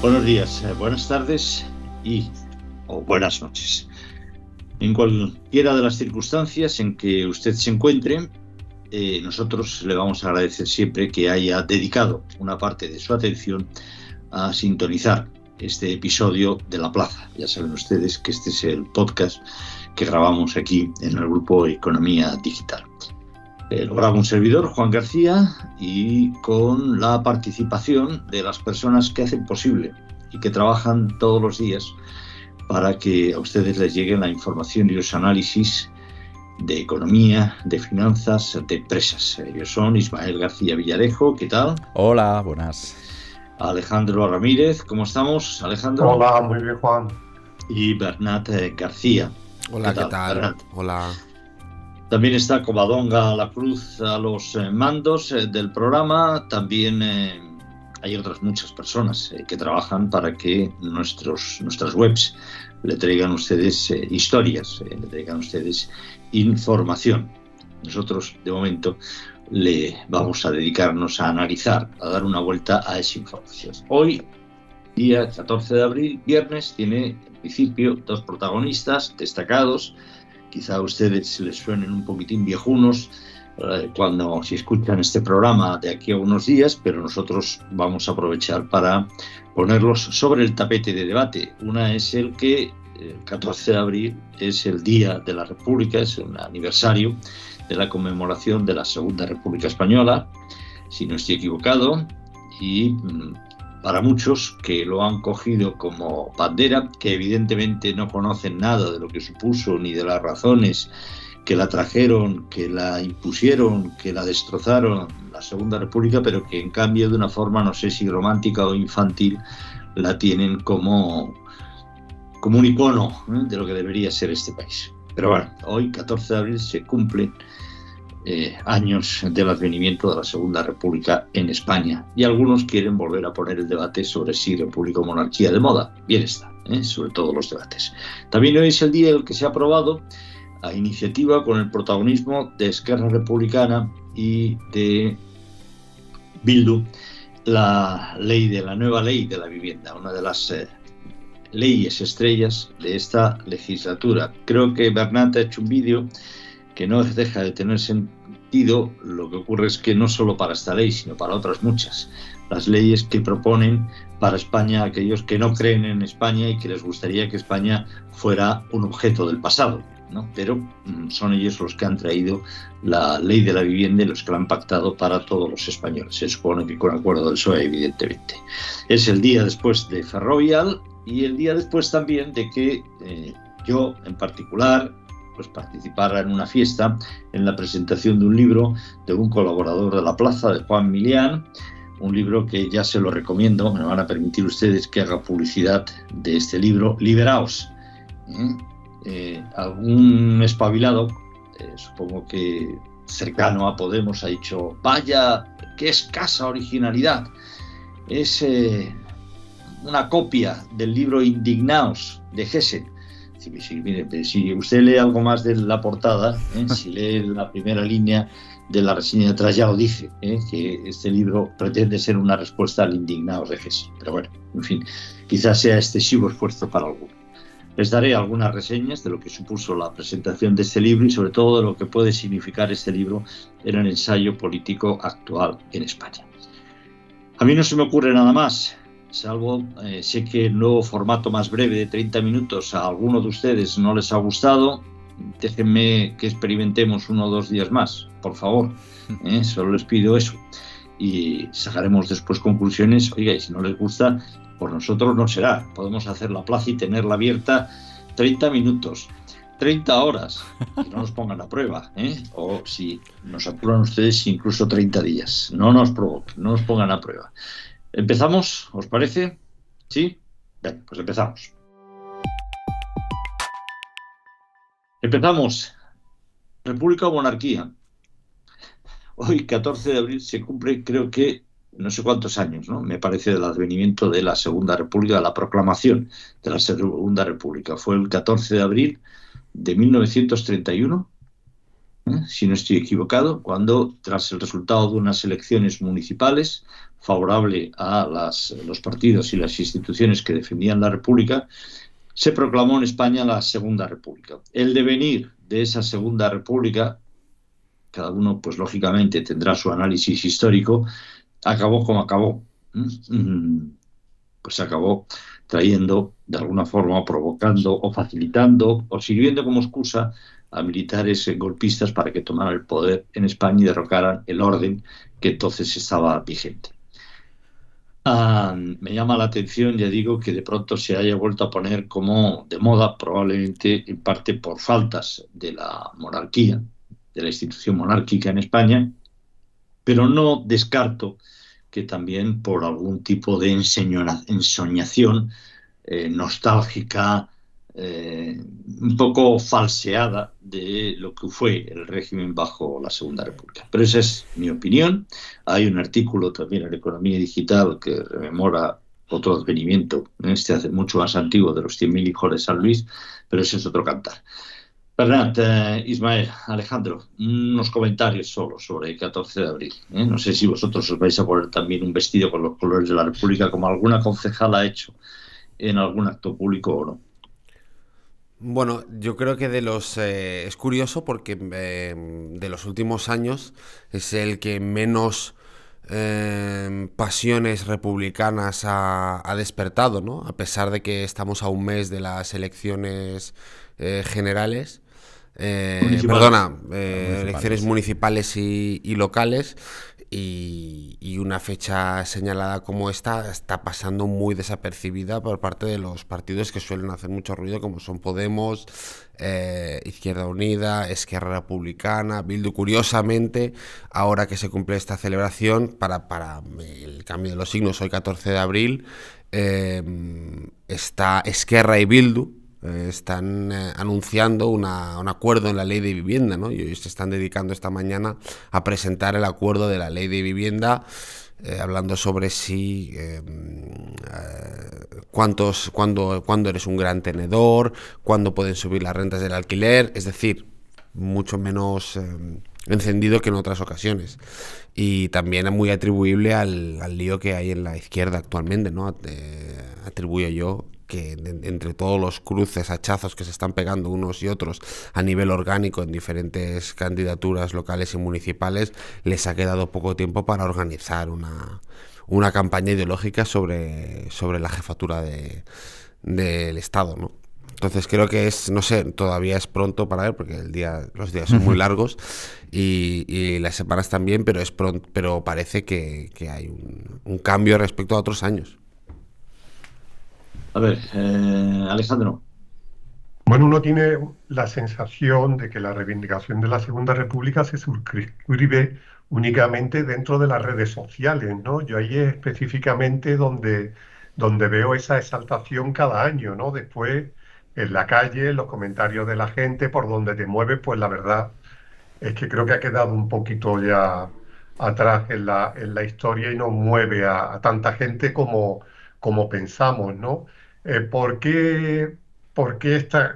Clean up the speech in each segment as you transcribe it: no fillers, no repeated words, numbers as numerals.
Buenos días, buenas tardes o buenas noches. En cualquiera de las circunstancias en que usted se encuentre, nosotros le vamos a agradecer siempre que haya dedicado una parte de su atención a sintonizar este episodio de La Plaza. Ya saben ustedes que este es el podcast que grabamos aquí en el grupo Economía Digital. Lo graba un servidor, Juan García, y con la participación de las personas que hacen posible y que trabajan todos los días para que a ustedes les llegue la información y los análisis de economía, de finanzas, de empresas. Ellos son Ismael García Villarejo, ¿qué tal? Hola, buenas. Alejandro Ramírez, ¿cómo estamos, Alejandro? Hola, muy bien, Juan. Y Bernat García. Hola, ¿qué tal? Bernat? Hola. También está Covadonga La Cruz a los mandos del programa. También hay otras muchas personas que trabajan para que nuestras webs le traigan a ustedes historias, le traigan a ustedes información. Nosotros, de momento, le vamos a dedicarnos a analizar, a dar una vuelta a esa información. Hoy, día 14 de abril, viernes, tiene en principio dos protagonistas destacados. Quizá a ustedes les suenen un poquitín viejunos si escuchan este programa de aquí a unos días, pero nosotros vamos a aprovechar para ponerlos sobre el tapete de debate. Una es el que el 14 de abril es el Día de la República, es un aniversario de la conmemoración de la Segunda República Española, si no estoy equivocado, y para muchos que lo han cogido como bandera, que evidentemente no conocen nada de lo que supuso ni de las razones que la trajeron, que la impusieron, que la destrozaron la Segunda República, pero que en cambio de una forma, no sé si romántica o infantil, la tienen como un icono de lo que debería ser este país. Pero bueno, hoy, 14 de abril, se cumplen años del advenimiento de la Segunda República en España, y algunos quieren volver a poner el debate sobre si república o monarquía de moda. Bien está, sobre todos los debates. También hoy es el día en el que se ha aprobado, a iniciativa con el protagonismo de Esquerra Republicana y de Bildu, la nueva ley de la vivienda, una de las leyes estrellas de esta legislatura. Creo que Bernat ha hecho un vídeo que no deja de tener sentido. Lo que ocurre es que no solo para esta ley, sino para otras muchas, las leyes que proponen para España aquellos que no creen en España y que les gustaría que España fuera un objeto del pasado, ¿no? Pero son ellos los que han traído la ley de la vivienda y los que la han pactado para todos los españoles. Se supone que con acuerdo del PSOE, evidentemente. Es el día después de Ferrovial y el día después también de que yo, en particular, pues participara en una fiesta, en la presentación de un libro de un colaborador de La Plaza, de Juan Milián, un libro que ya se lo recomiendo. Me van a permitir ustedes que haga publicidad de este libro, Liberaos. Algún espabilado, supongo que cercano a Podemos, ha dicho: vaya, qué escasa originalidad, es una copia del libro Indignaos de Hesse. Si usted lee algo más de la portada, si lee la primera línea de la reseña de atrás, ya lo dice, que este libro pretende ser una respuesta al Indignaos de Hesse. Pero bueno, en fin, quizás sea excesivo esfuerzo para algunos. Les daré algunas reseñas de lo que supuso la presentación de este libro y sobre todo de lo que puede significar este libro en el ensayo político actual en España. A mí no se me ocurre nada más, salvo, sé que el nuevo formato más breve de 30 minutos a alguno de ustedes no les ha gustado. Déjenme que experimentemos 1 o 2 días más, por favor. Solo les pido eso. Y sacaremos después conclusiones. Oiga, y si no les gusta, por nosotros no será. Podemos hacer la plaza y tenerla abierta 30 minutos, 30 horas, que no nos pongan a prueba, o si nos apuran ustedes, incluso 30 días. No nos provoquen, no nos pongan a prueba. ¿Empezamos? ¿Os parece? ¿Sí? Bien, pues empezamos. Empezamos. ¿República o monarquía? Hoy, 14 de abril, se cumple, creo que, no sé cuántos años, ¿no? Me parece, del advenimiento de la Segunda República, de la proclamación de la Segunda República. Fue el 14 de abril de 1931. si no estoy equivocado, cuando tras el resultado de unas elecciones municipales favorable a los partidos y las instituciones que defendían la República, se proclamó en España la Segunda República. El devenir de esa Segunda República, cada uno pues lógicamente tendrá su análisis histórico, acabó como acabó. Pues acabó trayendo, de alguna forma, provocando o facilitando o sirviendo como excusa a militares golpistas para que tomaran el poder en España y derrocaran el orden que entonces estaba vigente. Me llama la atención, ya digo, que de pronto se haya vuelto a poner como de moda, probablemente en parte por faltas de la monarquía, de la institución monárquica en España, pero no descarto que también por algún tipo de ensoñación nostálgica, un poco falseada de lo que fue el régimen bajo la Segunda República. Pero esa es mi opinión. Hay un artículo también en Economía Digital que rememora otro advenimiento, este hace mucho más antiguo, de los 100.000 hijos de San Luis, pero ese es otro cantar. Bernat, Ismael, Alejandro, unos comentarios solo sobre el 14 de abril. No sé si vosotros os vais a poner también un vestido con los colores de la República, como alguna concejala ha hecho en algún acto público o no. Bueno, yo creo que es curioso porque de los últimos años es el que menos pasiones republicanas ha despertado, ¿no? A pesar de que estamos a un mes de las elecciones generales, Municipales. elecciones Municipales. municipales y locales, y una fecha señalada como esta está pasando muy desapercibida por parte de los partidos que suelen hacer mucho ruido, como son Podemos, Izquierda Unida, Esquerra Republicana, Bildu. Curiosamente, ahora que se cumple esta celebración, para el cambio de los signos, hoy 14 de abril, está Esquerra y Bildu, están anunciando un acuerdo en la ley de vivienda, ¿no? Y se están dedicando esta mañana a presentar el acuerdo de la ley de vivienda, hablando sobre si cuándo eres un gran tenedor, cuándo pueden subir las rentas del alquiler, es decir, mucho menos encendido que en otras ocasiones, y también muy atribuible al lío que hay en la izquierda actualmente, ¿no? Atribuyo yo que entre todos los cruces, hachazos que se están pegando unos y otros a nivel orgánico en diferentes candidaturas locales y municipales, les ha quedado poco tiempo para organizar una campaña ideológica sobre la jefatura del Estado, ¿no? Entonces creo que no sé, todavía es pronto para ver, porque los días son muy largos y las semanas también, pero pero parece que hay un cambio respecto a otros años. A ver, Alejandro. Bueno, uno tiene la sensación de que la reivindicación de la Segunda República se suscribe únicamente dentro de las redes sociales, ¿no? Yo ahí es específicamente donde veo esa exaltación cada año, ¿no? Después, en la calle, en los comentarios de la gente, por donde te mueves, pues la verdad es que creo que ha quedado un poquito ya atrás en la historia y no mueve a tanta gente como pensamos, ¿no? ¿Por qué,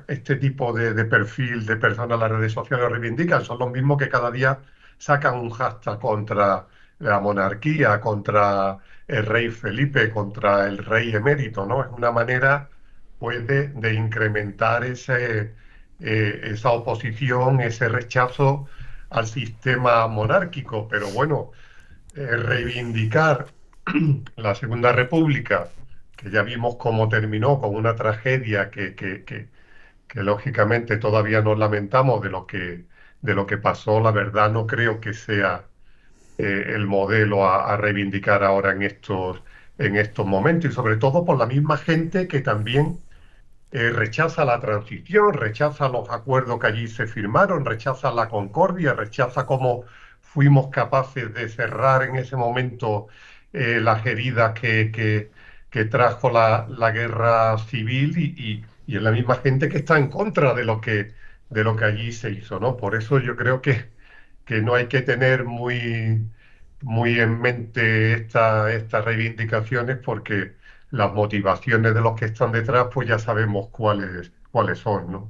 este tipo de perfil de personas en las redes sociales lo reivindican? Son los mismos que cada día sacan un hashtag contra la monarquía, contra el rey Felipe, contra el rey emérito, ¿no? Es una manera, pues, de incrementar esa oposición, ese rechazo al sistema monárquico. Pero bueno, reivindicar la Segunda República, que ya vimos cómo terminó con una tragedia que lógicamente todavía nos lamentamos de lo que pasó, la verdad no creo que sea el modelo a reivindicar ahora en estos momentos, y sobre todo por la misma gente que también rechaza la transición, rechaza los acuerdos que allí se firmaron, rechaza la concordia, rechaza cómo fuimos capaces de cerrar en ese momento las heridas que trajo la guerra civil, y es la misma gente que está en contra de lo que allí se hizo, ¿no? Por eso yo creo que no hay que tener muy en mente estas reivindicaciones, porque las motivaciones de los que están detrás, pues ya sabemos cuáles son, ¿no?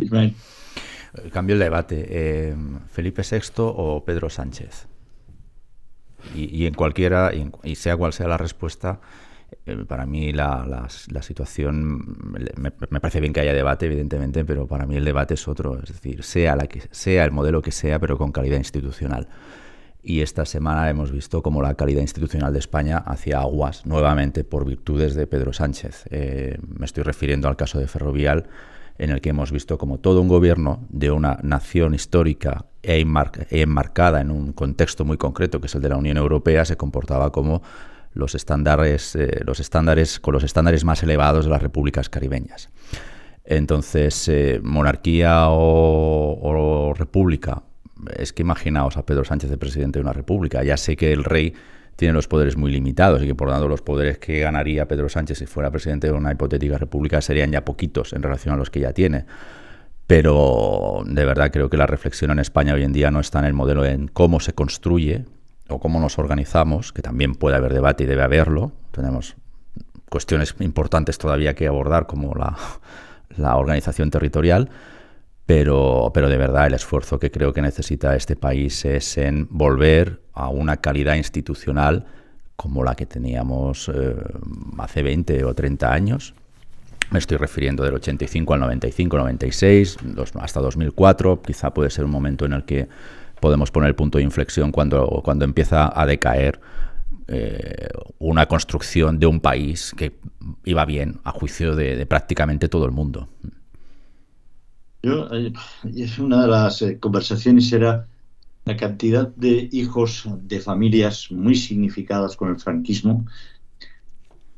Ismael. Cambio el debate. ¿Felipe VI o Pedro Sánchez? Y en cualquiera, y sea cual sea la respuesta, para mí la situación, me parece bien que haya debate, evidentemente, pero para mí el debate es otro. Es decir, sea el modelo que sea, pero con calidad institucional. Y esta semana hemos visto cómo la calidad institucional de España hacía aguas nuevamente por virtudes de Pedro Sánchez. Me estoy refiriendo al caso de Ferrovial, en el que hemos visto como todo un gobierno de una nación histórica e enmarcada en un contexto muy concreto, que es el de la Unión Europea, se comportaba como con los estándares más elevados de las repúblicas caribeñas. Entonces, monarquía o república, es que imaginaos a Pedro Sánchez de presidente de una república. Ya sé que el rey tiene los poderes muy limitados y que por lo tanto los poderes que ganaría Pedro Sánchez si fuera presidente de una hipotética república serían ya poquitos en relación a los que ya tiene. Pero de verdad creo que la reflexión en España hoy en día no está en el modelo en cómo se construye o cómo nos organizamos, que también puede haber debate y debe haberlo. Tenemos cuestiones importantes todavía que abordar, como la organización territorial, pero de verdad el esfuerzo que creo que necesita este país es en volver a una calidad institucional como la que teníamos hace 20 o 30 años. Me estoy refiriendo del 85 al 95, 96, hasta 2004. Quizá puede ser un momento en el que podemos poner el punto de inflexión cuando empieza a decaer una construcción de un país que iba bien, a juicio de prácticamente todo el mundo. Es una de las conversaciones era la cantidad de hijos de familias muy significadas con el franquismo,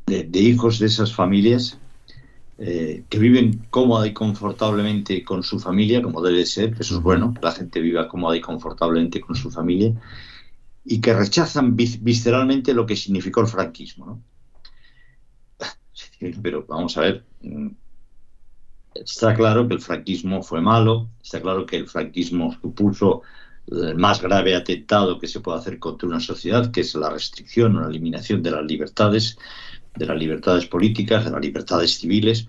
de hijos de esas familias que viven cómoda y confortablemente con su familia, como debe ser, que eso es bueno, que la gente viva cómoda y confortablemente con su familia, y que rechazan visceralmente lo que significó el franquismo, ¿no? Pero vamos a ver, está claro que el franquismo fue malo, está claro que el franquismo supuso el más grave atentado que se puede hacer contra una sociedad, que es la restricción o la eliminación de las libertades políticas, de las libertades civiles,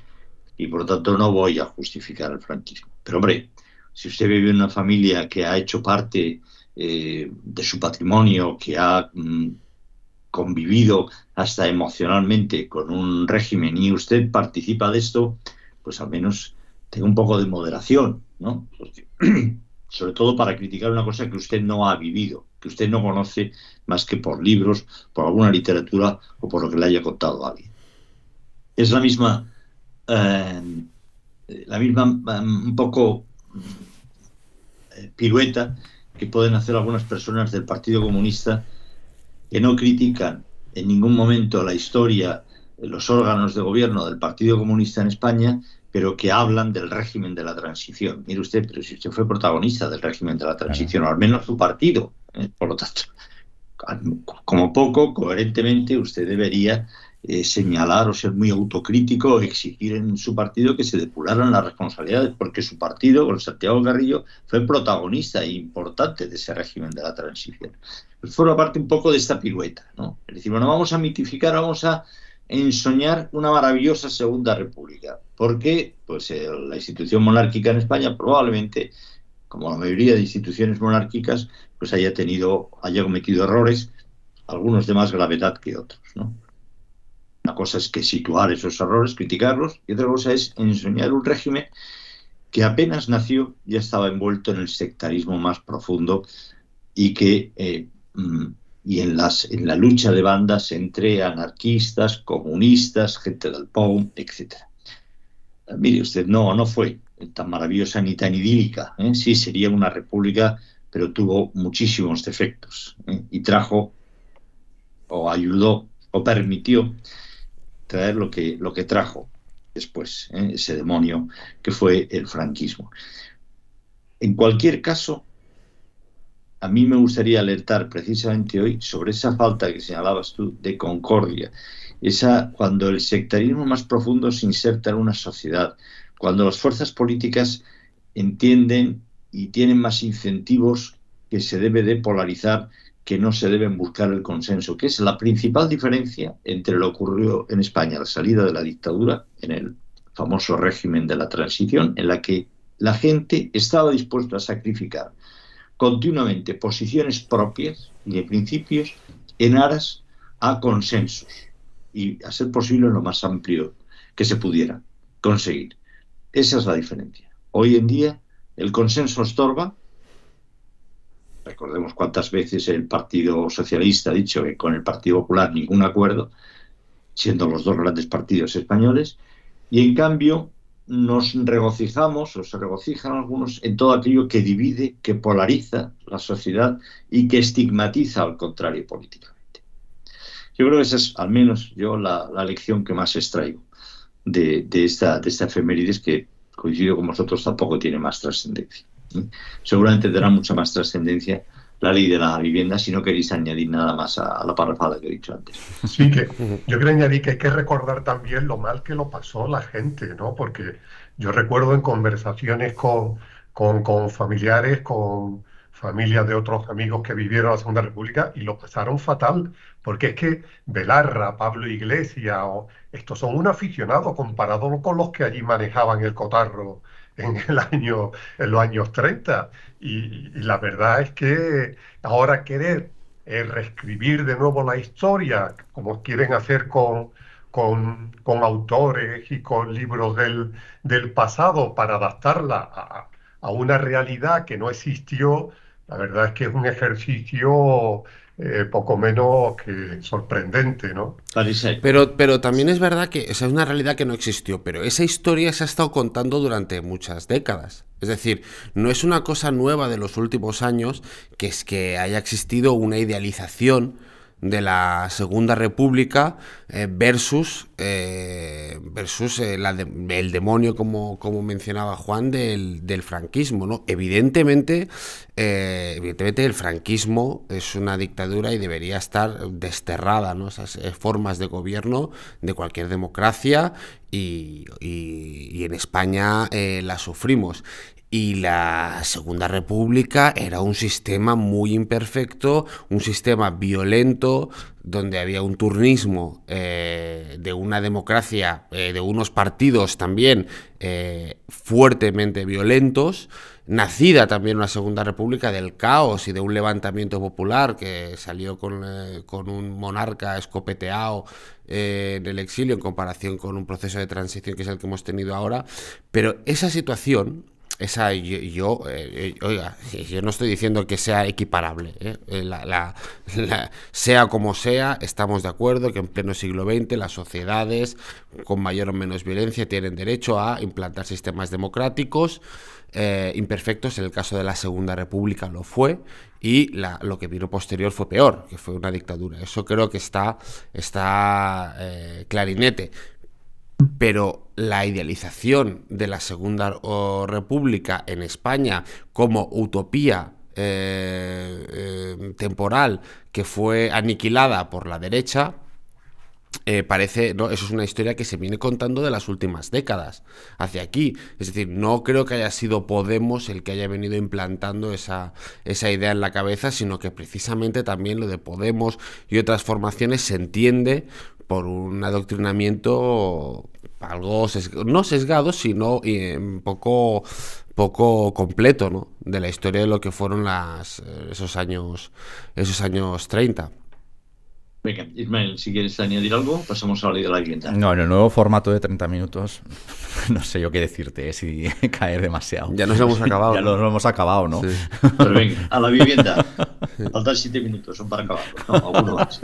y por lo tanto no voy a justificar el franquismo. Pero hombre, si usted vive en una familia que ha hecho parte de su patrimonio, que ha convivido hasta emocionalmente con un régimen y usted participa de esto, pues al menos tenga un poco de moderación, ¿no? Porque, sobre todo para criticar una cosa que usted no ha vivido, que usted no conoce más que por libros, por alguna literatura o por lo que le haya contado a alguien. Es la misma un poco pirueta que pueden hacer algunas personas del Partido Comunista, que no critican en ningún momento la historia, los órganos de gobierno del Partido Comunista en España, pero que hablan del régimen de la transición. Mire usted, pero si usted fue protagonista del régimen de la transición, o al menos su partido, por lo tanto, como poco, coherentemente, usted debería señalar o ser muy autocrítico o exigir en su partido que se depuraran las responsabilidades, porque su partido, con Santiago Carrillo, fue protagonista e importante de ese régimen de la transición. Pues forma parte un poco de esta pirueta, ¿no? Es decir, bueno, vamos a mitificar, vamos a ensoñar una maravillosa Segunda República, porque pues la institución monárquica en España probablemente, como la mayoría de instituciones monárquicas, pues haya cometido errores, algunos de más gravedad que otros, ¿no? Una cosa es que situar esos errores, criticarlos, y otra cosa es ensoñar un régimen que apenas nació ya estaba envuelto en el sectarismo más profundo y que y en la lucha de bandas entre anarquistas, comunistas, gente del POUM, etc. Mire usted, no fue tan maravillosa ni tan idílica, ¿eh? Sí, sería una república, pero tuvo muchísimos defectos, ¿eh? Y trajo, o ayudó, o permitió traer lo que trajo después, ¿eh? Ese demonio que fue el franquismo. En cualquier caso, a mí me gustaría alertar precisamente hoy sobre esa falta que señalabas tú de concordia, cuando el sectarismo más profundo se inserta en una sociedad, cuando las fuerzas políticas entienden y tienen más incentivos que se debe de polarizar, que no se deben buscar el consenso, que es la principal diferencia entre lo que ocurrió en España, la salida de la dictadura, en el famoso régimen de la transición, en la que La gente estaba dispuesta a sacrificar continuamente posiciones propias y de principios en aras a consensos y a ser posible lo más amplio que se pudiera conseguir. Esa es la diferencia. Hoy en día el consenso estorba. Recordemos cuántas veces el Partido Socialista ha dicho que con el Partido Popular ningún acuerdo, siendo los dos grandes partidos españoles, y en cambio nos regocijamos, o se regocijan algunos, en todo aquello que divide, que polariza la sociedad y que estigmatiza al contrario políticamente. Yo creo que esa es, al menos yo, la lección que más extraigo de esta efemérides, que coincido con vosotros, tampoco tiene más trascendencia. Seguramente tendrá mucha más trascendencia la ley de la vivienda, si no queréis añadir nada más a la parrafada que he dicho antes. Sí, que yo quiero añadir que hay que recordar también lo mal que lo pasó la gente, ¿no? Porque yo recuerdo en conversaciones con familiares, con familias de otros amigos que vivieron la Segunda República y lo pasaron fatal, porque es que Belarra, Pablo Iglesias, estos son un aficionado comparado con los que allí manejaban el cotarro en los años 30. Y la verdad es que ahora querer reescribir de nuevo la historia, como quieren hacer con autores y con libros del pasado para adaptarla a una realidad que no existió, la verdad es que es un ejercicio poco menos que sorprendente, ¿no? Pero también es verdad que esa es una realidad que no existió, pero esa historia se ha estado contando durante muchas décadas. Es decir, no es una cosa nueva de los últimos años que es que haya existido una idealización de la Segunda República versus el demonio, como mencionaba Juan, del franquismo, ¿no? Evidentemente el franquismo es una dictadura y debería estar desterrada, ¿no? Esas formas de gobierno de cualquier democracia, y en España la sufrimos. Y la Segunda República era un sistema muy imperfecto, un sistema violento, donde había un turnismo de una democracia, de unos partidos también fuertemente violentos, nacida también una Segunda República del caos y de un levantamiento popular que salió con un monarca escopeteado en el exilio, en comparación con un proceso de transición que es el que hemos tenido ahora. Pero esa situación... Oiga, yo no estoy diciendo que sea equiparable, sea como sea, estamos de acuerdo que en pleno siglo XX las sociedades con mayor o menos violencia tienen derecho a implantar sistemas democráticos imperfectos. En el caso de la Segunda República lo fue, y lo que vino posterior fue peor, que fue una dictadura. Eso creo que está clarinete. Pero la idealización de la Segunda República en España como utopía temporal que fue aniquilada por la derecha, parece, ¿no? Eso es una historia que se viene contando de las últimas décadas hacia aquí. Es decir, no creo que haya sido Podemos el que haya venido implantando esa idea en la cabeza, sino que precisamente también lo de Podemos y otras formaciones se entiende por un adoctrinamiento algo no sesgado, sino poco completo, ¿no?, de la historia de lo que fueron esos años 30. Venga, Ismael, si quieres añadir algo, pasamos a la ley de la vivienda. No, en el nuevo formato de 30 minutos, no sé yo qué decirte, si caer demasiado. Ya nos hemos acabado. Ya lo hemos acabado, ¿no? Sí. Pero venga, a la vivienda. Faltan 7 minutos, son para acabarlo. No, alguno más.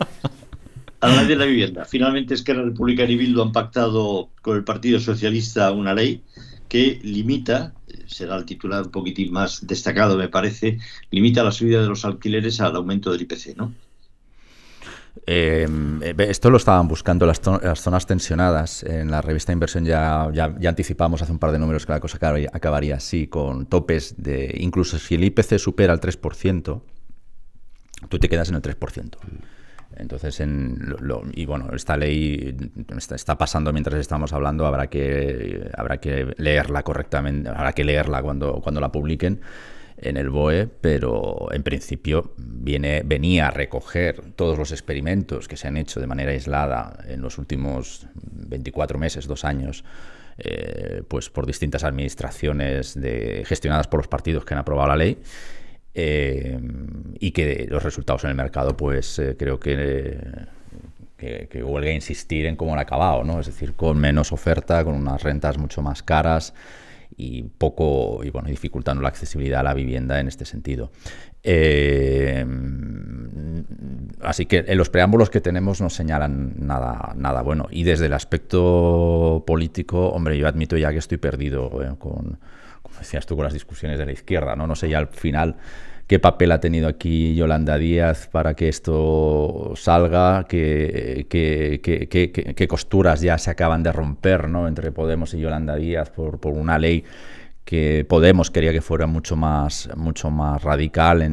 A la ley de la vivienda. Finalmente, Esquerra Republicana y Bildu han pactado con el Partido Socialista una ley que limita, será el titular un poquitín más destacado, me parece, limita la subida de los alquileres al aumento del IPC, ¿no? Esto lo estaban buscando las zonas tensionadas. En la revista Inversión ya anticipamos hace un par de números que la cosa acabaría así, con topes de... Incluso si el IPC supera el 3%, tú te quedas en el 3%. Entonces, y bueno, esta ley está pasando mientras estamos hablando, habrá que leerla correctamente, habrá que leerla cuando la publiquen. en el BOE, pero en principio venía a recoger todos los experimentos que se han hecho de manera aislada en los últimos 24 meses, 2 años, pues por distintas administraciones gestionadas por los partidos que han aprobado la ley, y que los resultados en el mercado, pues creo que huelga a insistir en cómo han acabado, ¿no? Es decir, con menos oferta, con unas rentas mucho más caras y bueno, dificultando la accesibilidad a la vivienda en este sentido. Así que en los preámbulos que tenemos no señalan nada bueno. Y desde el aspecto político, hombre, yo admito ya que estoy perdido como decías tú, con las discusiones de la izquierda, ¿no? No sé ya al final qué papel ha tenido aquí Yolanda Díaz para que esto salga, qué costuras ya se acaban de romper, ¿no?, entre Podemos y Yolanda Díaz por una ley que Podemos quería que fuera mucho más radical,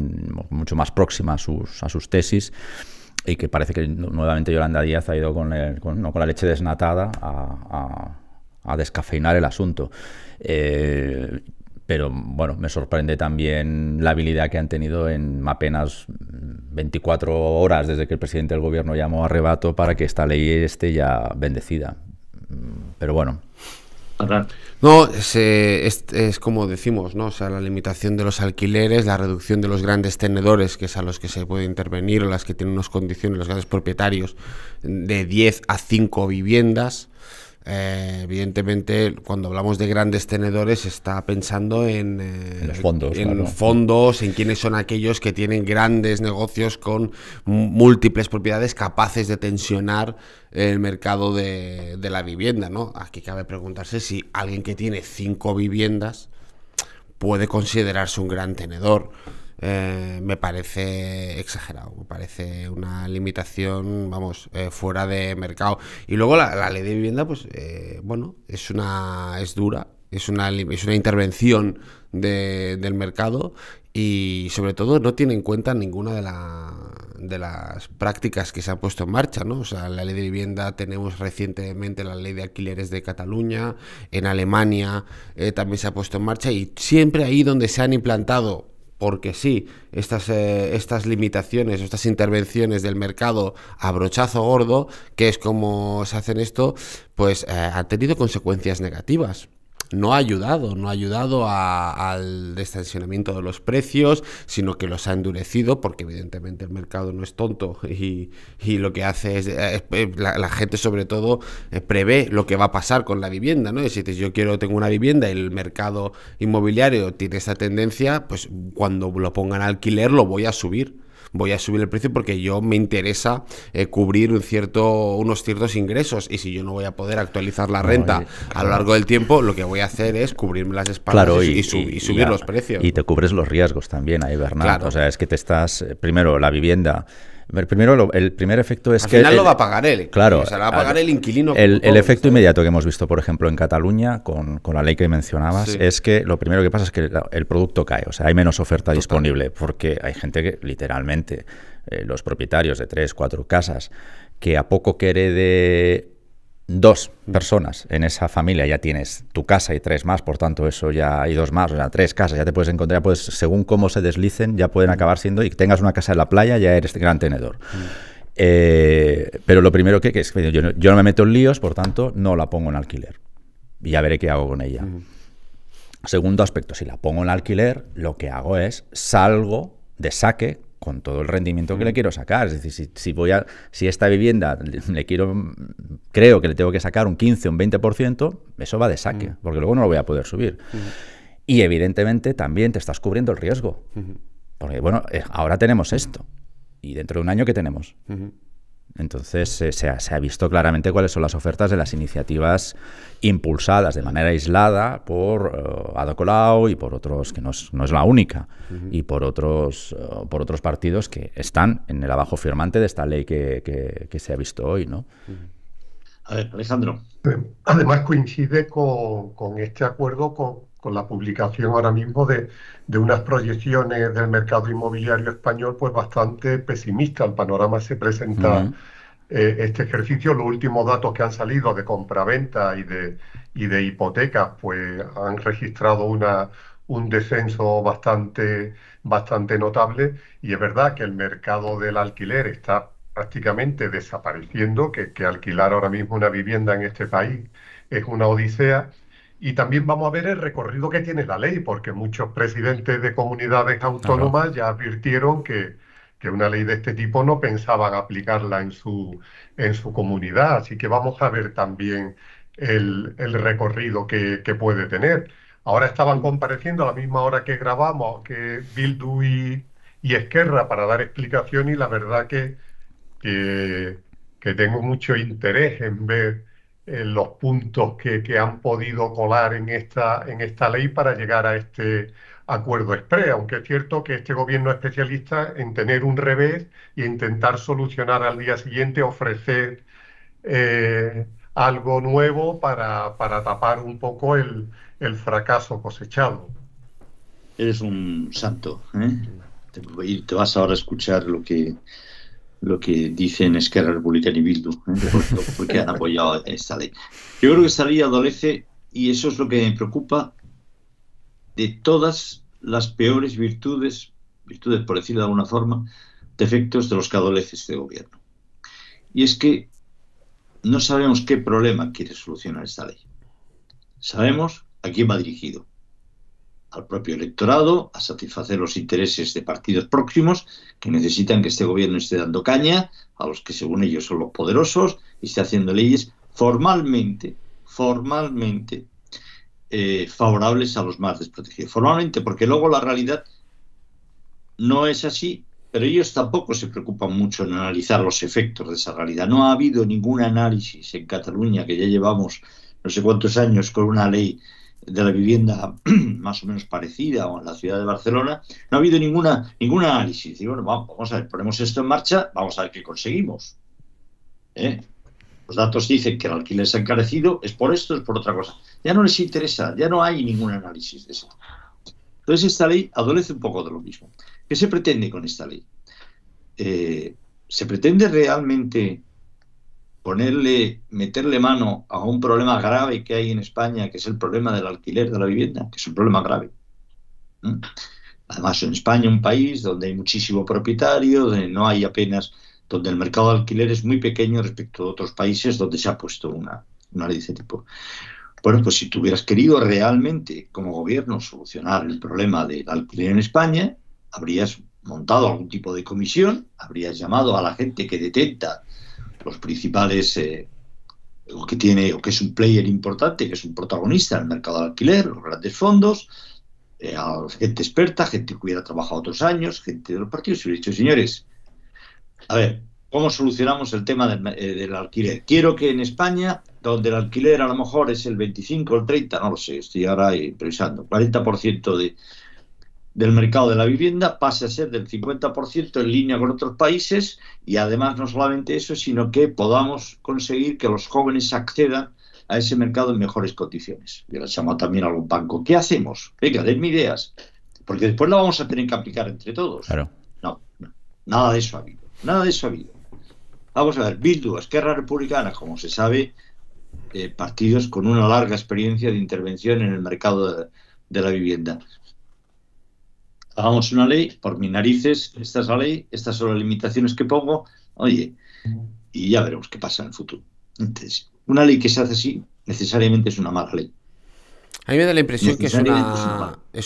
mucho más próxima a sus tesis, y que parece que nuevamente Yolanda Díaz ha ido con la leche desnatada a descafeinar el asunto. Pero bueno, me sorprende también la habilidad que han tenido en apenas 24 horas desde que el presidente del gobierno llamó a arrebato para que esta ley esté ya bendecida. Pero bueno. No, es como decimos, ¿no? O sea, la limitación de los alquileres, la reducción de los grandes tenedores, que es a los que se puede intervenir, o las que tienen unas condiciones, los grandes propietarios, de 10 a 5 viviendas. Evidentemente, cuando hablamos de grandes tenedores, se está pensando en los fondos, claro. Fondos, en quiénes son aquellos que tienen grandes negocios con múltiples propiedades capaces de tensionar el mercado de la vivienda, ¿no? Aquí cabe preguntarse si alguien que tiene 5 viviendas puede considerarse un gran tenedor. Me parece exagerado, me parece una limitación, vamos, fuera de mercado. Y luego la ley de vivienda, pues, bueno, es dura, es una intervención del mercado, y sobre todo no tiene en cuenta ninguna de las prácticas que se han puesto en marcha, ¿no? O sea, la ley de vivienda, tenemos recientemente la ley de alquileres de Cataluña, en Alemania también se ha puesto en marcha, y siempre ahí donde se han implantado, porque sí, estas limitaciones, estas intervenciones del mercado a brochazo gordo, que es como se hacen esto, pues han tenido consecuencias negativas. No ha ayudado al destensionamiento de los precios, sino que los ha endurecido, porque evidentemente el mercado no es tonto, y lo que hace es la gente, sobre todo, prevé lo que va a pasar con la vivienda, ¿no? Y si tengo una vivienda y el mercado inmobiliario tiene esa tendencia, pues cuando lo pongan a alquiler lo voy a subir el precio, porque yo me interesa cubrir unos ciertos ingresos, y si yo no voy a poder actualizar la renta a lo largo del tiempo, lo que voy a hacer es cubrirme las espaldas, claro, y subir los precios. Y te cubres los riesgos también ahí, Bernat. Claro. O sea, es que te estás, primero, la vivienda. Primero, el primer efecto es que... Al final lo va a pagar él. Claro. O sea, lo va a pagar el inquilino. El efecto inmediato que hemos visto, por ejemplo, en Cataluña, con la ley que mencionabas, sí, es que lo primero que pasa es que el producto cae. O sea, hay menos oferta disponible, porque hay gente que, literalmente, los propietarios de 3, 4 casas, que a poco que herede 2 personas en esa familia, ya tienes tu casa y 3 más, por tanto eso ya hay 2 más, o sea, 3 casas, ya te puedes encontrar, pues según cómo se deslicen, ya pueden acabar siendo, y tengas una casa en la playa, ya eres gran tenedor. Pero lo primero que es, yo no me meto en líos, por tanto no la pongo en alquiler, y ya veré qué hago con ella. Segundo aspecto, si la pongo en alquiler, lo que hago es salgo de saque con todo el rendimiento que le quiero sacar. Es decir, si esta vivienda creo que le tengo que sacar un 15 o un 20%, eso va de saque, porque luego no lo voy a poder subir. Y evidentemente también te estás cubriendo el riesgo. Porque bueno, ahora tenemos esto, y dentro de un año, ¿qué tenemos? Entonces se ha visto claramente cuáles son las ofertas de las iniciativas impulsadas de manera aislada por Ada Colau y por otros, que no es la única, y por otros partidos que están en el abajo firmante de esta ley que se ha visto hoy, ¿no? A ver, Alejandro. Además coincide con este acuerdo con la publicación ahora mismo de unas proyecciones del mercado inmobiliario español pues bastante pesimistas. El panorama se presenta este ejercicio. Los últimos datos que han salido de compraventa y de hipotecas pues han registrado un descenso bastante notable, y es verdad que el mercado del alquiler está prácticamente desapareciendo, que alquilar ahora mismo una vivienda en este país es una odisea. Y también vamos a ver el recorrido que tiene la ley, porque muchos presidentes de comunidades Claro. autónomas ya advirtieron que una ley de este tipo no pensaban aplicarla en su comunidad. Así que vamos a ver también el recorrido que puede tener. Ahora estaban compareciendo a la misma hora que grabamos, que Bildu y Esquerra, para dar explicación, y la verdad que, que tengo mucho interés en ver los puntos que han podido colar en esta ley para llegar a este acuerdo exprés, aunque es cierto que este gobierno es especialista en tener un revés e intentar solucionar al día siguiente, ofrecer algo nuevo para tapar un poco el fracaso cosechado. Eres un santo, ¿eh? Te vas ahora a escuchar lo que dicen Esquerra Republicana y Bildu, ¿eh? Porque han apoyado esta ley. Yo creo que esta ley adolece, y eso es lo que me preocupa, de todas las peores virtudes por decirlo de alguna forma, defectos de los que adolece este gobierno. Y es que no sabemos qué problema quiere solucionar esta ley. Sabemos a quién va dirigido. Al propio electorado, a satisfacer los intereses de partidos próximos que necesitan que este gobierno esté dando caña a los que según ellos son los poderosos y esté haciendo leyes formalmente favorables a los más desprotegidos. Formalmente, porque luego la realidad no es así, pero ellos tampoco se preocupan mucho en analizar los efectos de esa realidad. No ha habido ningún análisis en Cataluña, que ya llevamos no sé cuántos años con una ley de la vivienda más o menos parecida, o en la ciudad de Barcelona, no ha habido ningún análisis. Y bueno, vamos a ver, ponemos esto en marcha, vamos a ver qué conseguimos. Los datos dicen que el alquiler se ha encarecido, es por esto, es por otra cosa. Ya no les interesa, ya no hay ningún análisis de eso. Entonces esta ley adolece un poco de lo mismo. ¿Qué se pretende con esta ley? ¿Se pretende realmente meterle mano a un problema grave que hay en España, que es el problema del alquiler de la vivienda, que es un problema grave? Además, en España, un país donde hay muchísimo propietario, donde no hay apenas, donde el mercado de alquiler es muy pequeño respecto a otros países donde se ha puesto una ley de ese tipo. Bueno, pues si tú hubieras querido realmente, como gobierno, solucionar el problema del alquiler en España, habrías montado algún tipo de comisión, habrías llamado a la gente que detenta los principales, o que es un player importante, que es un protagonista en el mercado del alquiler, los grandes fondos, a gente experta, gente que hubiera trabajado otros años, gente de los partidos, y hubiera dicho, señores, a ver, ¿cómo solucionamos el tema del alquiler? Quiero que en España, donde el alquiler a lo mejor es el 25 o el 30, no lo sé, estoy ahora improvisando, 40% del mercado de la vivienda pase a ser del 50% en línea con otros países, y además no solamente eso, sino que podamos conseguir que los jóvenes accedan a ese mercado en mejores condiciones. Yo le llamo también a algún banco. ¿Qué hacemos? Venga, denme ideas, porque después la vamos a tener que aplicar entre todos. Claro. No, nada de eso ha habido. Nada de eso ha habido. Vamos a ver, Bildu, Esquerra Republicana, como se sabe, partidos con una larga experiencia de intervención en el mercado de la vivienda. Hagamos una ley, por mis narices, esta es la ley, estas son las limitaciones que pongo, oye, y ya veremos qué pasa en el futuro. Entonces, una ley que se hace así, necesariamente es una mala ley. A mí me da la impresión que es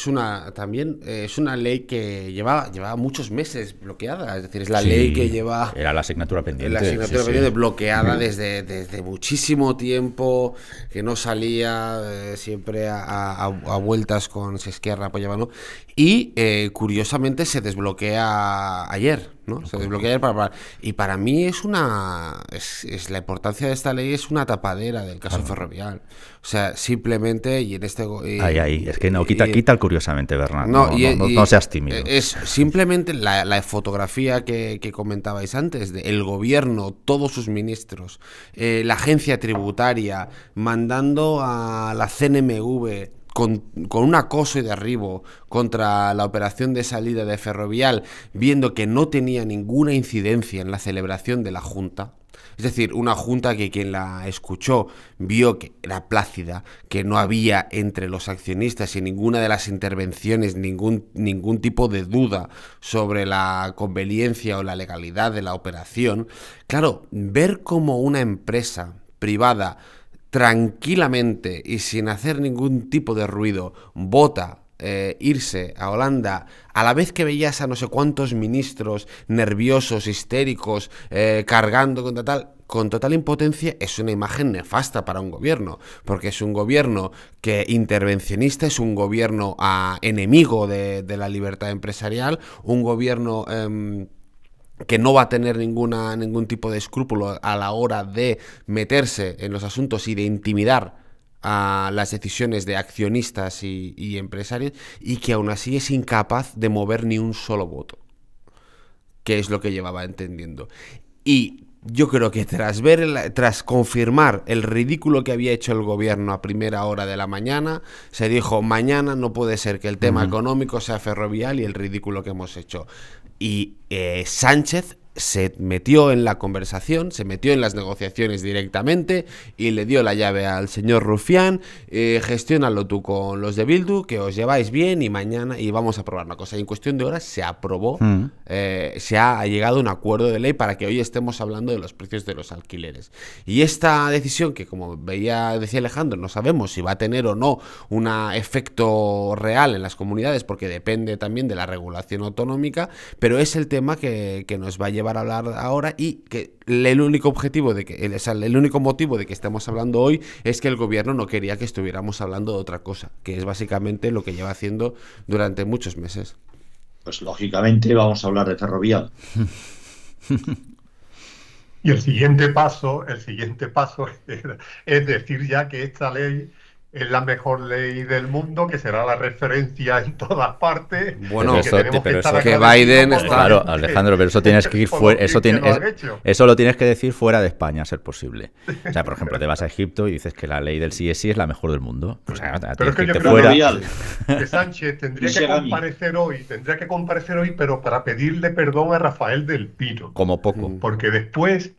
una ley que lleva muchos meses bloqueada. Es decir, es la ley que lleva... Era la asignatura pendiente. La asignatura pendiente bloqueada desde muchísimo tiempo, que no salía, siempre a vueltas con si Esquerra apoyaba, ¿no? Y curiosamente se desbloquea ayer, ¿no? Se desbloquea ayer y para mí es la importancia de esta ley es una tapadera del caso Ferrovial. O sea, simplemente, y en este... es que no, quita curiosamente, Bernardo. No seas tímido. Es simplemente la fotografía que comentabais antes, el gobierno, todos sus ministros, la agencia tributaria, mandando a la CNMV con un acoso y derribo contra la operación de salida de Ferrovial, viendo que no tenía ninguna incidencia en la celebración de la Junta. Es decir, una junta que quien la escuchó vio que era plácida, que no había entre los accionistas y ninguna de las intervenciones ningún tipo de duda sobre la conveniencia o la legalidad de la operación. Claro, ver cómo una empresa privada tranquilamente y sin hacer ningún tipo de ruido vota irse a Holanda, a la vez que veías a no sé cuántos ministros nerviosos, histéricos, cargando con total impotencia, es una imagen nefasta para un gobierno, porque es un gobierno que intervencionista, es un gobierno enemigo de la libertad empresarial, un gobierno que no va a tener ningún tipo de escrúpulo a la hora de meterse en los asuntos y de intimidar a las decisiones de accionistas y empresarios, y que aún así es incapaz de mover ni un solo voto, que es lo que llevaba entendiendo. Y yo creo que tras confirmar el ridículo que había hecho el gobierno a primera hora de la mañana, se dijo: mañana no puede ser que el tema económico sea Ferrovial y el ridículo que hemos hecho. Y Sánchez se metió en la conversación, se metió en las negociaciones directamente y le dio la llave al señor Rufián: gestiónalo tú con los de Bildu, que os lleváis bien, y mañana y vamos a aprobar una cosa. Y en cuestión de horas se aprobó, se ha llegado a un acuerdo de ley para que hoy estemos hablando de los precios de los alquileres. Y esta decisión, que como decía Alejandro, no sabemos si va a tener o no un efecto real en las comunidades, porque depende también de la regulación autonómica, pero es el tema que nos va a llevar a hablar ahora, y que el único motivo de que estemos hablando hoy es que el gobierno no quería que estuviéramos hablando de otra cosa, que es básicamente lo que lleva haciendo durante muchos meses. Pues lógicamente vamos a hablar de Ferrovial. Y el siguiente paso es decir ya que esta ley es la mejor ley del mundo, que será la referencia en todas partes. Bueno, que Biden está... Claro, Alejandro, pero eso tienes que ir fuera, eso lo tienes que decir fuera de España, a ser posible. O sea, por ejemplo, te vas a Egipto y dices que la ley del sí es la mejor del mundo. O sea, pero es que yo creo que Sánchez tendría que comparecer hoy, pero para pedirle perdón a Rafael del Pino. Como poco. Porque después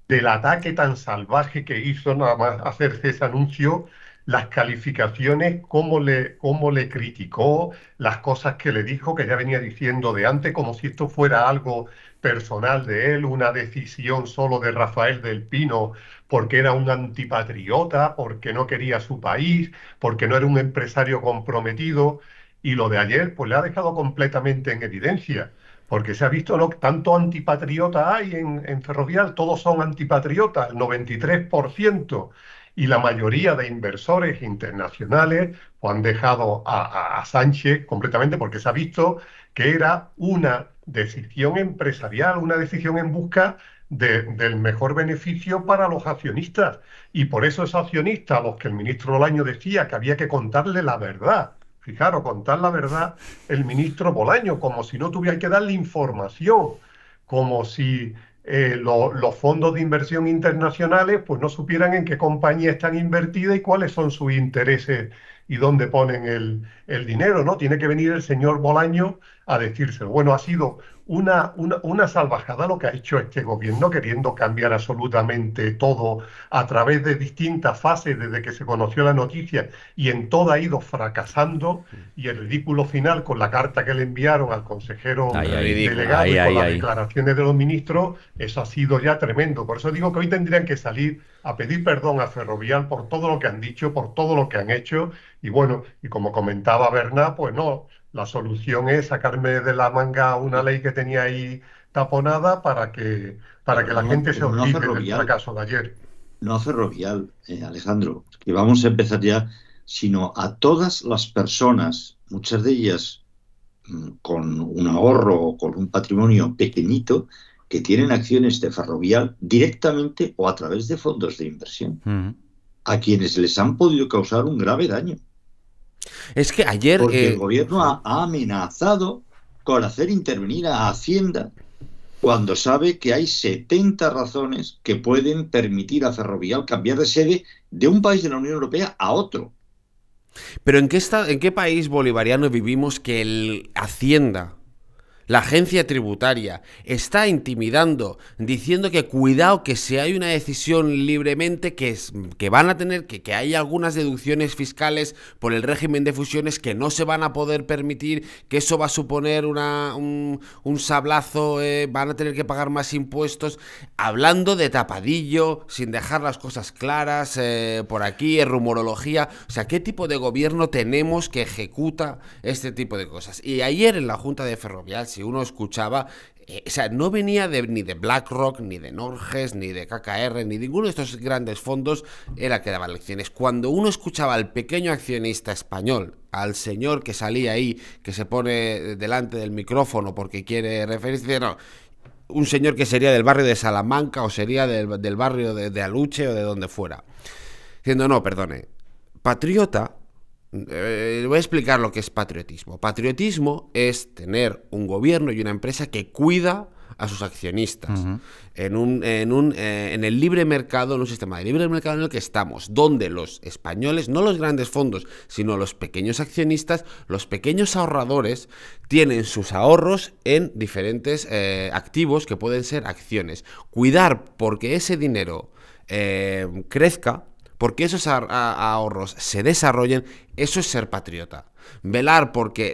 del ataque tan salvaje que hizo nada más hacerse ese anuncio, las calificaciones, cómo le criticó, las cosas que le dijo, que ya venía diciendo de antes, como si esto fuera algo personal de él, una decisión solo de Rafael del Pino, porque era un antipatriota, porque no quería su país, porque no era un empresario comprometido. Y lo de ayer, pues le ha dejado completamente en evidencia, porque se ha visto tanto antipatriota hay en Ferrovial, todos son antipatriotas, el 93%. Y la mayoría de inversores internacionales pues, han dejado a Sánchez completamente, porque se ha visto que era una decisión empresarial, una decisión en busca del mejor beneficio para los accionistas. Y por eso esos accionistas, a los que el ministro Bolaño decía que había que contarle la verdad, fijaros, contar la verdad el ministro Bolaño, como si no tuviera que darle información, como si los fondos de inversión internacionales pues no supieran en qué compañía están invertidas y cuáles son sus intereses y dónde ponen el dinero, ¿no? Tiene que venir el señor Bolaño a decírselo. Bueno, ha sido una salvajada lo que ha hecho este gobierno, queriendo cambiar absolutamente todo a través de distintas fases desde que se conoció la noticia, y en todo ha ido fracasando, y el ridículo final con la carta que le enviaron al consejero delegado y con las declaraciones de los ministros, eso ha sido ya tremendo. Por eso digo que hoy tendrían que salir a pedir perdón a Ferrovial por todo lo que han dicho, por todo lo que han hecho, y bueno, y como comentaba Bernat, pues no, la solución es sacarme de la manga una ley que tenía ahí taponada para que la gente se olvide del fracaso de ayer. No a Ferrovial, Alejandro, que vamos a empezar ya, sino a todas las personas, muchas de ellas con un ahorro o con un patrimonio pequeñito, que tienen acciones de Ferrovial directamente o a través de fondos de inversión, a quienes les han podido causar un grave daño. Es que ayer... Porque el gobierno ha amenazado con hacer intervenir a Hacienda cuando sabe que hay 70 razones que pueden permitir a Ferrovial cambiar de sede de un país de la Unión Europea a otro. Pero ¿en qué país bolivariano vivimos que el Hacienda La agencia tributaria está intimidando, diciendo que cuidado, que si hay una decisión libremente, que van a tener, que hay algunas deducciones fiscales por el régimen de fusiones que no se van a poder permitir, que eso va a suponer un sablazo, van a tener que pagar más impuestos, hablando de tapadillo, sin dejar las cosas claras, por aquí, rumorología. O sea, ¿qué tipo de gobierno tenemos que ejecuta este tipo de cosas? Y ayer en la Junta de Ferrovial, si uno escuchaba, o sea, no venía ni de BlackRock, ni de Norges, ni de KKR, ni ninguno de estos grandes fondos era que daban lecciones. Cuando uno escuchaba al pequeño accionista español, al señor que salía ahí, que se pone delante del micrófono porque quiere referirse, no, un señor que sería del barrio de Salamanca o sería del barrio de Aluche o de donde fuera, diciendo, no, perdone, patriota. Voy a explicar lo que es patriotismo. Patriotismo es tener un gobierno y una empresa que cuida a sus accionistas en el libre mercado, en un sistema de libre mercado en el que estamos, donde los españoles, no los grandes fondos, sino los pequeños accionistas, los pequeños ahorradores, tienen sus ahorros en diferentes activos que pueden ser acciones. Cuidar porque ese dinero crezca, porque esos ahorros se desarrollen, eso es ser patriota. Velar porque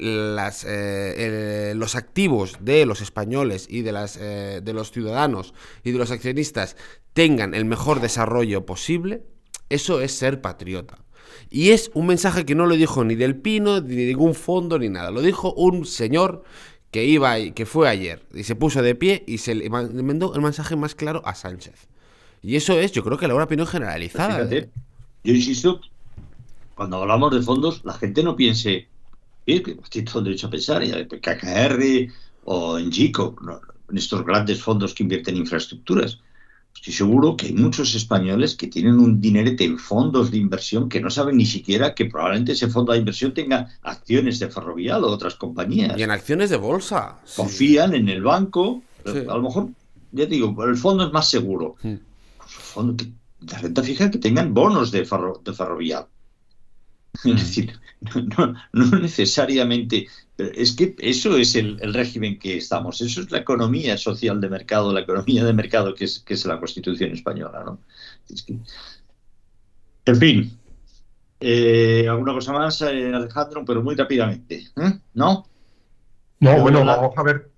los activos de los españoles y de los ciudadanos y de los accionistas tengan el mejor desarrollo posible, eso es ser patriota. Y es un mensaje que no lo dijo ni Del Pino, ni ningún fondo, ni nada. Lo dijo un señor que fue ayer y se puso de pie y se le mandó el mensaje más claro a Sánchez. Y eso es, yo creo que la opinión generalizada. Fíjate, yo insisto, cuando hablamos de fondos, la gente no piense, que estoy todo el derecho a pensar, en KKR o en GICO, no, en estos grandes fondos que invierten en infraestructuras. Estoy seguro que hay muchos españoles que tienen un dinerete en fondos de inversión que no saben ni siquiera que probablemente ese fondo de inversión tenga acciones de Ferrovial o otras compañías. Y en acciones de bolsa. Confían en el banco, sí. A lo mejor, ya te digo, el fondo es más seguro. Fondo de renta fija que tengan bonos de Ferrovial. Es decir, no necesariamente, pero es que eso es el régimen que estamos, eso es la economía social de mercado, la economía de mercado que es la Constitución española, ¿no? Es que, en fin, alguna cosa más, Alejandro, pero muy rápidamente, ¿no? No, bueno, vamos a ver.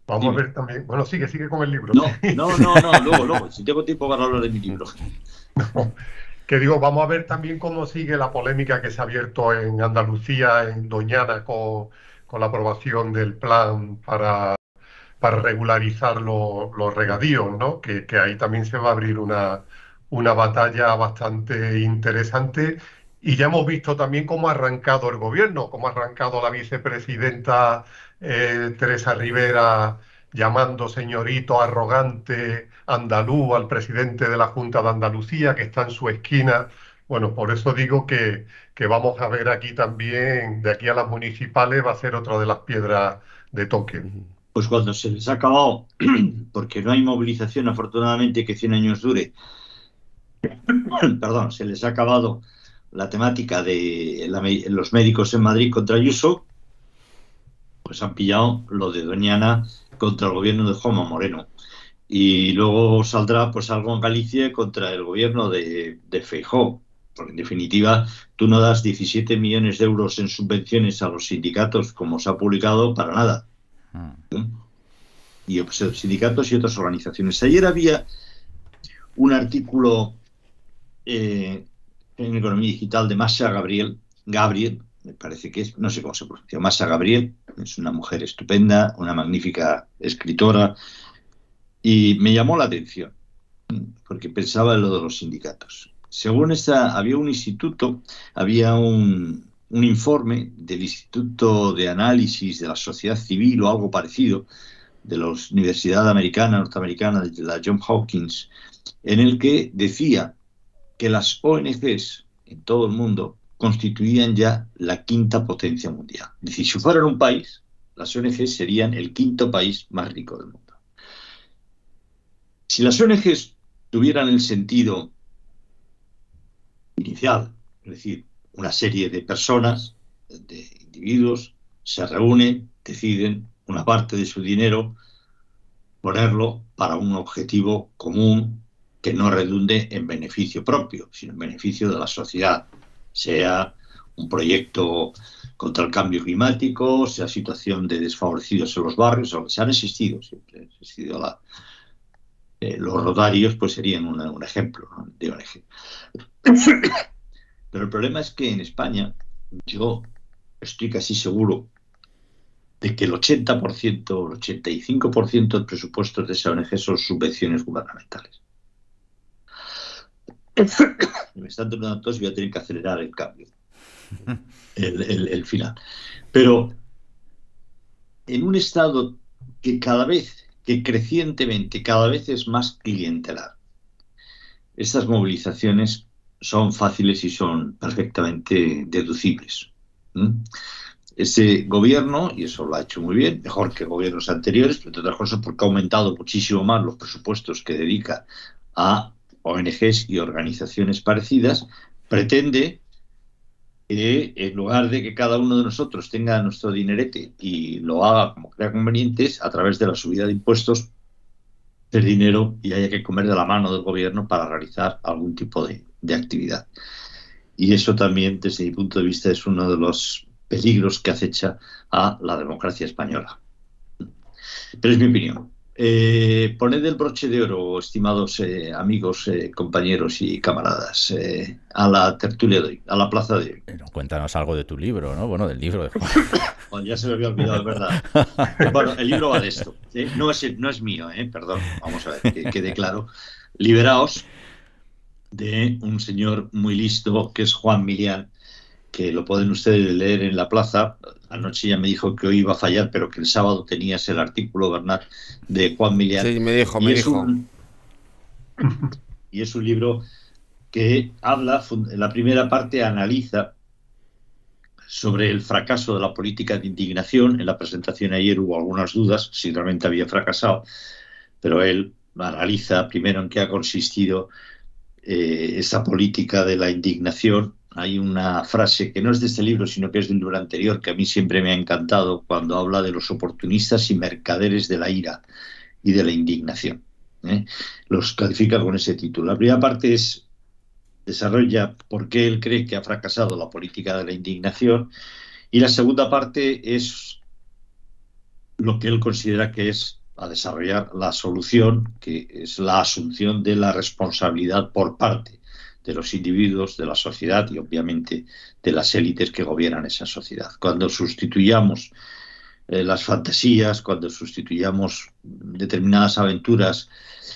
Vamos a ver también. Bueno, sigue con el libro. No, luego, si tengo tiempo para hablar de mi libro. No, que digo, vamos a ver también cómo sigue la polémica que se ha abierto en Andalucía, en Doñana, con la aprobación del plan para regularizar los regadíos, ¿no? Que ahí también se va a abrir una batalla bastante interesante. Y ya hemos visto también cómo ha arrancado el gobierno, cómo ha arrancado la vicepresidenta Teresa Rivera llamando señorito arrogante andaluz al presidente de la Junta de Andalucía, que está en su esquina. Bueno, por eso digo que vamos a ver aquí también, de aquí a las municipales, va a ser otra de las piedras de toque. Pues cuando se les ha acabado, porque no hay movilización afortunadamente que 100 años dure, perdón, se les ha acabado la temática de los médicos en Madrid contra Ayuso, pues han pillado lo de Doñana contra el gobierno de Juanma Moreno. Y luego saldrá pues algo en Galicia contra el gobierno de Feijóo, porque en definitiva tú no das 17 millones de euros en subvenciones a los sindicatos, como se ha publicado, para nada. Y pues, sindicatos y otras organizaciones. Ayer había un artículo en Economía Digital de Masha Gabriel, me parece que es, no sé cómo se pronuncia, Masha Gabriel, es una mujer estupenda, una magnífica escritora, y me llamó la atención, porque pensaba en lo de los sindicatos. Según había un instituto, había un informe del Instituto de Análisis de la Sociedad Civil o algo parecido, de la Universidad Norteamericana, de la Johns Hopkins, en el que decía que las ONGs en todo el mundo constituían ya la quinta potencia mundial. Es decir, si fueran un país, las ONGs serían el quinto país más rico del mundo. Si las ONGs tuvieran el sentido inicial, es decir, una serie de personas, de individuos, se reúnen, deciden una parte de su dinero, ponerlo para un objetivo común que no redunde en beneficio propio, sino en beneficio de la sociedad, sea un proyecto contra el cambio climático, sea situación de desfavorecidos en los barrios, o que se han existido, siempre ha existido los rotarios, pues serían un ejemplo, ¿no? De ONG. Pero el problema es que en España, yo estoy casi seguro de que el 80% o el 85% del presupuesto de esa ONG son subvenciones gubernamentales. Me están dando tos y voy a tener que acelerar el cambio, el final. Pero en un Estado que crecientemente, cada vez es más clientelar, estas movilizaciones son fáciles y son perfectamente deducibles. Ese gobierno, y eso lo ha hecho muy bien, mejor que gobiernos anteriores, pero entre otras cosas porque ha aumentado muchísimo más los presupuestos que dedica a ONGs y organizaciones parecidas, pretende que en lugar de que cada uno de nosotros tenga nuestro dinerete y lo haga como crea conveniente, a través de la subida de impuestos, el dinero y haya que comer de la mano del gobierno para realizar algún tipo de actividad. Y eso también, desde mi punto de vista, es uno de los peligros que acecha a la democracia española. Pero es mi opinión. Poned el broche de oro, estimados amigos, compañeros y camaradas, a la tertulia de hoy, a la plaza de hoy. Cuéntanos algo de tu libro, ¿no? Bueno, del libro de Juan. Bueno, ya se me había olvidado, es verdad. Bueno, el libro va de esto. No es mío, perdón. Vamos a ver, que quede claro. Liberaos, de un señor muy listo que es Juan Milián, que lo pueden ustedes leer en la plaza. Anoche ya me dijo que hoy iba a fallar, pero que el sábado tenías el artículo, Bernat, de Juan Milián. Sí, me dijo. Y es un libro que habla, en la primera parte analiza sobre el fracaso de la política de indignación. En la presentación ayer hubo algunas dudas si realmente había fracasado, pero él analiza primero en qué ha consistido esa política de la indignación. Hay una frase que no es de este libro, sino que es de un libro anterior, que a mí siempre me ha encantado, cuando habla de los oportunistas y mercaderes de la ira y de la indignación. Los califica con ese título. La primera parte desarrolla por qué él cree que ha fracasado la política de la indignación, y la segunda parte es lo que él considera que es a desarrollar la solución, que es la asunción de la responsabilidad por parte de los individuos, de la sociedad y obviamente de las élites que gobiernan esa sociedad. Cuando sustituyamos las fantasías, cuando sustituyamos determinadas aventuras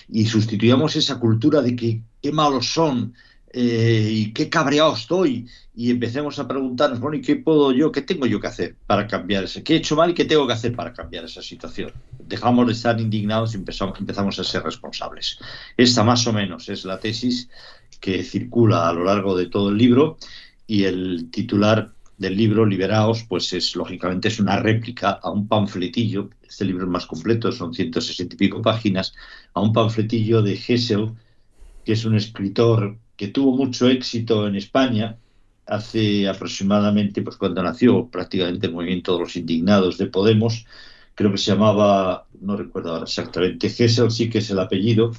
y sustituyamos esa cultura de que qué malos son y qué cabreado estoy, y empecemos a preguntarnos, bueno, ¿y qué tengo yo que hacer para cambiar eso? ¿Qué he hecho mal y qué tengo que hacer para cambiar esa situación? Dejamos de estar indignados y empezamos a ser responsables. Esta más o menos es la tesis que circula a lo largo de todo el libro, y el titular del libro, Liberaos, pues lógicamente es una réplica a un panfletillo. Este libro es más completo, son 160 y pico páginas, a un panfletillo de Hessel, que es un escritor que tuvo mucho éxito en España hace aproximadamente, pues cuando nació prácticamente el movimiento de los indignados de Podemos. Creo que se llamaba, no recuerdo ahora exactamente, Hessel sí que es el apellido.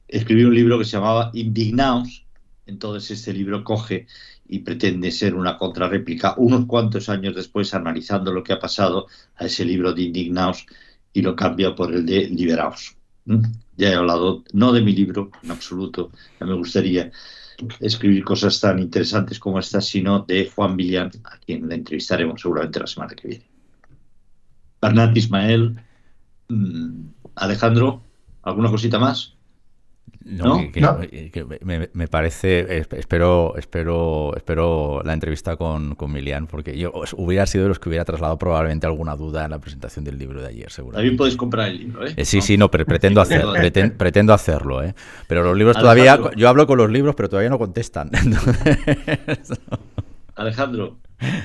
Escribió un libro que se llamaba Indignaos. Entonces este libro coge y pretende ser una contrarréplica unos cuantos años después, analizando lo que ha pasado a ese libro de Indignaos, y lo cambia por el de Liberaos. Ya he hablado, no de mi libro en absoluto, ya me gustaría escribir cosas tan interesantes como estas, sino de Juan Milián, a quien le entrevistaremos seguramente la semana que viene. Bernat, Ismael, Alejandro, ¿alguna cosita más? No. Me parece, espero la entrevista con Milián, porque yo hubiera sido de los que hubiera trasladado probablemente alguna duda en la presentación del libro de ayer, seguro. También podéis comprar el libro, Sí, pero pretendo hacerlo, Pero los libros todavía, yo hablo con los libros, pero todavía no contestan. Alejandro.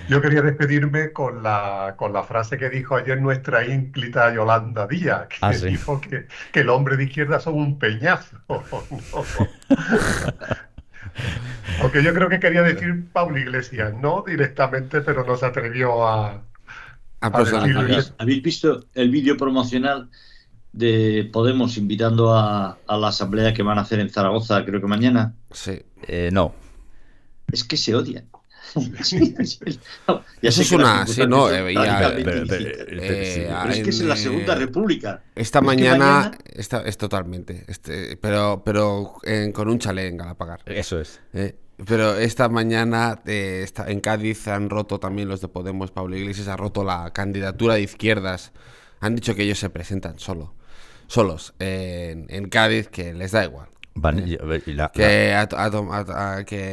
Yo quería despedirme con la frase que dijo ayer nuestra ínclita Yolanda Díaz, que dijo que el hombre de izquierda son un peñazo. Aunque yo creo que quería decir Pablo Iglesias, no directamente, pero no se atrevió a A personificar. ¿Habéis visto el vídeo promocional de Podemos invitando a la asamblea que van a hacer en Zaragoza, creo que mañana? Sí. No. Es que se odian. Eso es una... Sí, no, pero es que es en la Segunda República. Esta mañana... es totalmente. Pero con un chalet en Galapagar. Eso es. Pero esta mañana en Cádiz han roto también los de Podemos. Pablo Iglesias ha roto la candidatura de izquierdas. Han dicho que ellos se presentan solos en Cádiz, que les da igual. Que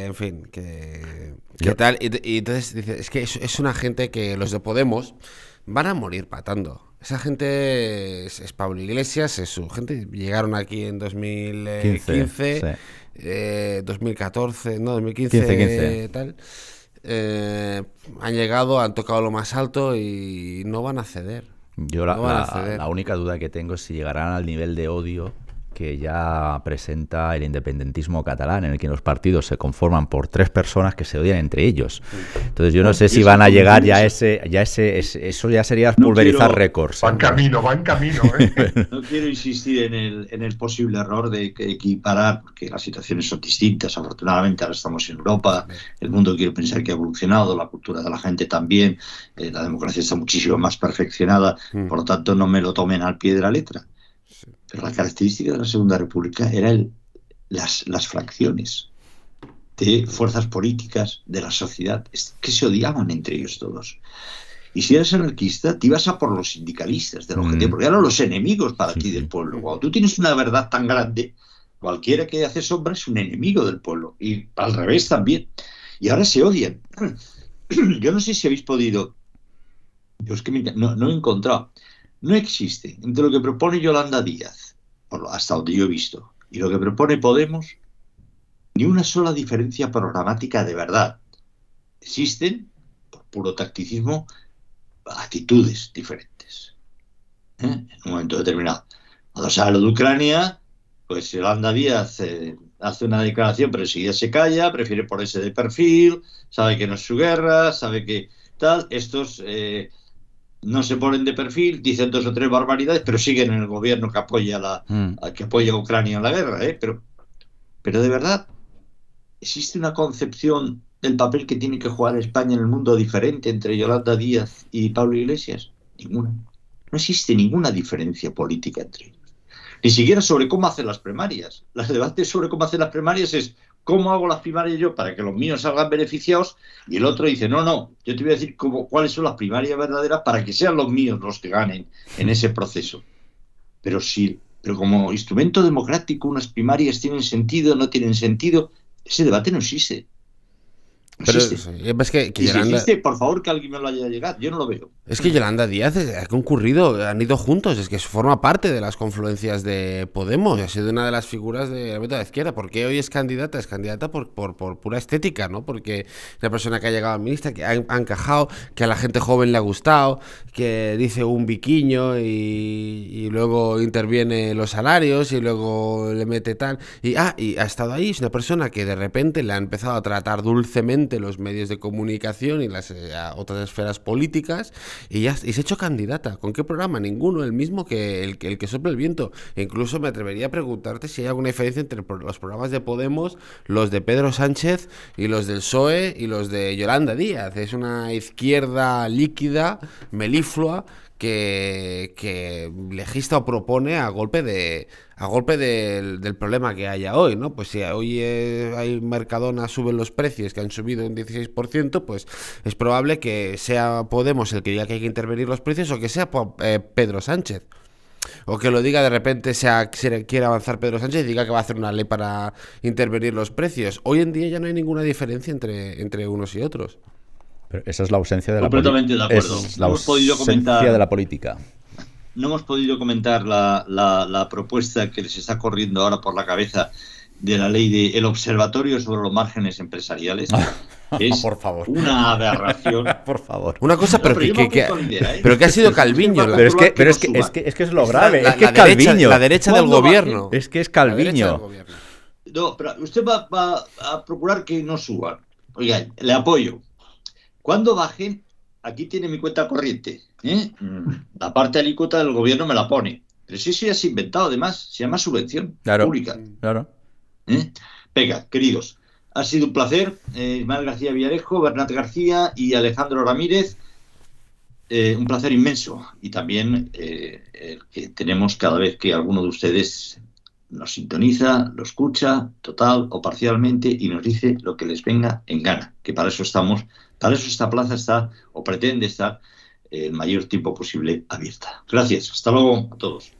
en fin, que tal. Y entonces dice, es que es una gente que los de Podemos van a morir patando. Esa gente es Pablo Iglesias, es su gente. Llegaron aquí en 2015, 2014, no, 2015, tal. Han llegado, han tocado lo más alto y no van a ceder. Yo la única duda que tengo es si llegarán al nivel de odio que ya presenta el independentismo catalán, en el que los partidos se conforman por 3 personas que se odian entre ellos. Entonces yo no sé si van a llegar eso ya sería pulverizar récords. Va en camino. No quiero insistir en el posible error de equiparar, porque las situaciones son distintas. Afortunadamente ahora estamos en Europa, el mundo quiero pensar que ha evolucionado, la cultura de la gente también, la democracia está muchísimo más perfeccionada, por lo tanto no me lo tomen al pie de la letra. Pero la característica de la Segunda República era las fracciones de fuerzas políticas de la sociedad que se odiaban entre ellos todos. Y si eres anarquista, te ibas a por los sindicalistas del objetivo, porque eran los enemigos para ti del pueblo. Cuando tú tienes una verdad tan grande, cualquiera que hace sombra es un enemigo del pueblo. Y al revés también. Y ahora se odian. Yo no sé si habéis podido... Yo es que no he encontrado... No existe entre lo que propone Yolanda Díaz, hasta donde yo he visto, y lo que propone Podemos, ni una sola diferencia programática de verdad. Existen, por puro tacticismo, actitudes diferentes. En un momento determinado. Cuando sale lo de Ucrania, pues Yolanda Díaz hace una declaración, pero enseguida se calla, prefiere ponerse de perfil, sabe que no es su guerra, sabe que tal. Estos... no se ponen de perfil, dicen 2 o 3 barbaridades, pero siguen en el gobierno que apoya a Ucrania en la guerra, pero de verdad existe una concepción del papel que tiene que jugar España en el mundo diferente entre Yolanda Díaz y Pablo Iglesias. Ninguna. No existe ninguna diferencia política entre ellos. Ni siquiera sobre cómo hacer las primarias. Los debates sobre cómo hacer las primarias es ¿cómo hago las primarias yo para que los míos salgan beneficiados? Y el otro dice, no, yo te voy a decir cuáles son las primarias verdaderas para que sean los míos los que ganen en ese proceso. Pero como instrumento democrático unas primarias tienen sentido, no tienen sentido, ese debate no existe. Pero es que y Yolanda... si existe, por favor que alguien me lo haya llegado, yo no lo veo. Es que Yolanda Díaz ha concurrido, han ido juntos, es que forma parte de las confluencas de Podemos, ha sido una de las figuras de la meta de izquierda. ¿Por qué hoy es candidata? Es candidata por pura estética, ¿no? Porque es una persona que ha llegado a ministra, que ha encajado, que a la gente joven le ha gustado, que dice un biquiño y luego interviene los salarios y luego le mete tal. Y ha estado ahí, es una persona que de repente le ha empezado a tratar dulcemente los medios de comunicación y las otras esferas políticas y se ha hecho candidata. ¿Con qué programa? Ninguno, el mismo que el que sopla el viento. E incluso me atrevería a preguntarte si hay alguna diferencia entre los programas de Podemos, los de Pedro Sánchez y los del PSOE y los de Yolanda Díaz. Es una izquierda líquida, meliflua, que legisla o propone a golpe del problema que haya hoy, ¿no? Pues si hoy hay Mercadona, suben los precios, que han subido un 16%, pues es probable que sea Podemos el que diga que hay que intervenir los precios o que sea Pedro Sánchez. O que lo diga de repente, quiere avanzar Pedro Sánchez y diga que va a hacer una ley para intervenir los precios. Hoy en día ya no hay ninguna diferencia entre unos y otros. Pero esa es la ausencia de completamente de acuerdo. Es la ausencia de la política. No hemos podido comentar la propuesta que les está corriendo ahora por la cabeza de la ley del Observatorio sobre los márgenes empresariales. Es por favor. Una aberración. Por favor. Una cosa, pero que ha sido Calviño. Pero es que es lo grave. Es que es Calviño. La derecha del gobierno. Es que es Calviño. No, pero usted va a procurar que no suban. Oiga, le apoyo. Cuando bajen, aquí tiene mi cuenta corriente. La parte alícuota del gobierno me la pone. Pero sí se ha inventado, además, se llama subvención pública. Claro. Venga, queridos, ha sido un placer. Ismael García Villarejo, Bernat García y Alejandro Ramírez. Un placer inmenso. Y también el que tenemos cada vez que alguno de ustedes nos sintoniza, lo escucha, total o parcialmente, y nos dice lo que les venga en gana. Que para eso estamos, para eso esta plaza está, o pretende estar, el mayor tiempo posible abierta. Gracias. Hasta luego a todos.